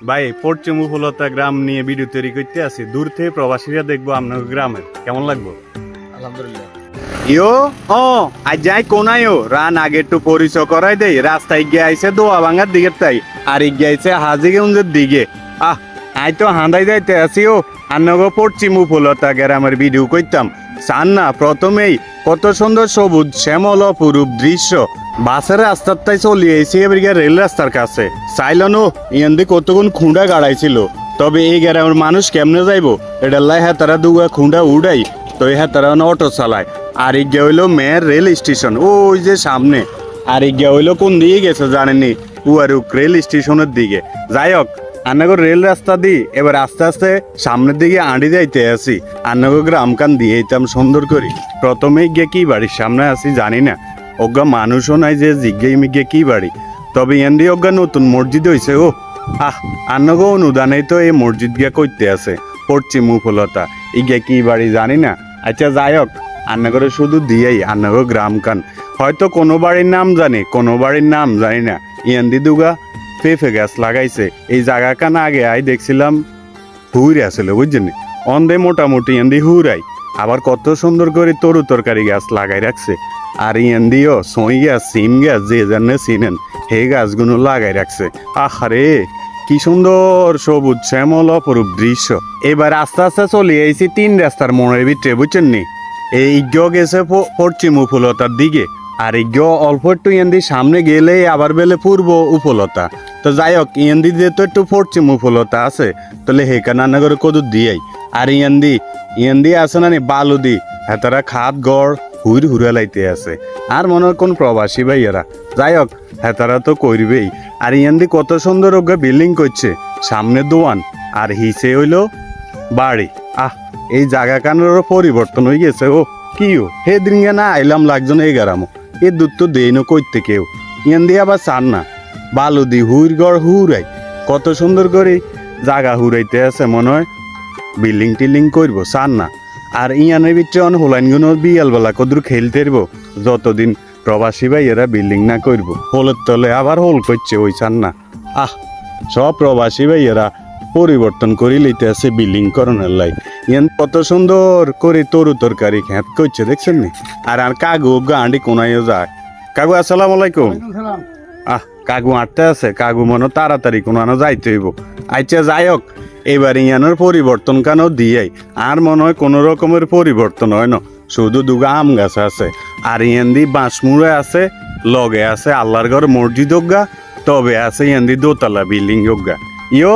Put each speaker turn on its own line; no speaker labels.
ভাই পশ্চিম উপলতা গ্রাম নিয়ে ভিডিও তৈরি করতে আছি। দূর থেকে প্রবাসীরা দেখবো আপনার গ্রামের কেমন লাগবো।
আলহামদুলিল্লাহ।
ইয়ো ও আজ যাই কোনায়ও রান আগে একটু পরিচয় করাই দেই। রাস্তায় গিয়ে আইছে দোয়া ভাঙার দিকে তাই আর গিয়ে আইছে হাজিগঞ্জের দিকে। আই তো হাঁদাই যাইতে আছি ও আন্নগো পশ্চিম উপলতা গ্রামের ভিডিও করতাম। চান না প্রথমেই কত সুন্দর সবুজ শ্যামল অপরূপ দৃশ্য। বাসের রাস্তার তাই চলিয়ে এসে এবার রেল রাস্তার কাছে চাইলানো ইয়ান্দি কতক্ষণ খুঁড়া গাড়াইছিল। তবে এই গ্রামের মানুষ কেমনে যাইবো এটা লাই হ্যাঁ তারা দুগা খুঁড়া উড়াই তো হ্যাঁ তারা অটো চালায়। আর ইগিয়া হইলো মেয়ের রেল স্টেশন ওই যে সামনে। আর ইগিয়া হইলো কোন দিকে গেছে জানেনি উয়ারুক রেল স্টেশনের দিকে। যাই হোক আন্নাগর রেল রাস্তা দিই এবার আস্তে আস্তে সামনের দিকে আঁড়ি যাইতে আসি। আন্নাগর গ্রামকান দিয়ে যেতাম সুন্দর করি। প্রথমে গিয়ে কি বাড়ির সামনে আসি জানি না, অজ্ঞা মানুষও নাই যে জিজ্ঞাই মিগে কি বাড়ি। তবে এন্ডি অজ্ঞা নতুন মসজিদ হয়েছে ও আন্নাগো অনুদানে তো এই মসজিদ গিয়া করতে আছে পশ্চিম উপলতা ইগে কি বাড়ি জানি না। আচ্ছা যাই হোক আন্নাগরে শুধু দিয়েই আন্নাগর গ্রামকান হয়তো কোনো বাড়ির নাম জানি কোনো বাড়ির নাম জানি না। ইয়ান্দি দুগা পেঁপে গাছ লাগাইছে এই জায়গা কান আগে আই দেখছিলাম হুইরে আসলে বুঝছেন অন্ধে মোটামুটি ইয়ান্দি হুরাই আবার কত সুন্দর করে তরু তরকারি গাছ লাগাই রাখছে। আর ইয়ান্দিও সই গাছ সিম গাছ যে জানে চিনেন হে গাছগুলো লাগাই রাখছে। আহারে কি সুন্দর সবুজ শ্যামল অপরূপ দৃশ্য। এবার আস্তে আস্তে চলে আইছি 3 রাস্তার মোড়ের ভিতরে বুঝছেন নি। এই গেছে পশ্চিম উপলতার দিকে আর অল্প একটু ইয়ান্দি সামনে গেলে আবার বেলে পূর্ব উপলতা। তো যাই হোক ইয়ান্দি দিয়ে তো একটু পশ্চিম উপলতা আছে তাহলে হেকানা নগর কদুর দিয়াই। আর ইয়ান্দি আছে না নি বালুদি হ্যাঁ তারা খাত গড় হুড়া লাইতে আছে। আর মনে হয় কোন প্রবাসী ভাইয়ারা যাই হোক হ্যাঁ তারা তো করবেই। আর ইয়ান্দি কত সুন্দর ওগা বিল্ডিং করছে সামনে দোয়ান আর হিসে হইলো বাড়ি। এই জায়গা কানেরও পরিবর্তন হয়ে গেছে ও কিও হে দিন না আইলাম লাগজন এই গ্রামও এ দুধ তো দেই না কইতে কেউ। ইয়ান্দি আবার চান না বালুদি হুড়গড় হুড়াই কত সুন্দর করে জায়গা হুড়াইতে আছে মনে হয় বিল্ডিং টিল্ডিং করবো চান না। আর ইয়ানের ভিতরে অন হোলাইনগুলো বিয়ালবেলা কদূর খেলতে পারবো যতদিন প্রবাসী ভাই এরা বিল্ডিং না করবো হোলের তলে আবার হোল করছে ওই চান না। সব প্রবাসী ভাই এরা পরিবর্তন করে লইতে আছে বিল্ডিং করণের লাই। ইয়ান কত সুন্দর করে তরু তরকারি খেত করছে দেখছেন নি। আর কাগু গাঁডি কোনায়ও যায়। কাগু আসসালামু আলাইকুম। কাগু আটতে আছে কাগু মনে তাড়াতাড়ি কোনো যাইতে হইব। আচ্ছা যাই হোক এবার ইয়ানোর পরিবর্তন কেন দিয়াই আর মনে হয় কোনো রকমের পরিবর্তন হয় না শুধু দুগা আম গাছ আছে। আর ইয়ান্দি বাঁশমুড়ে আছে লগে আছে আল্লাহর ঘর মসজিদ হোগা তবে আছে ইয়ান্দি দোতলা বিল্ডিং হোগা ইয়ো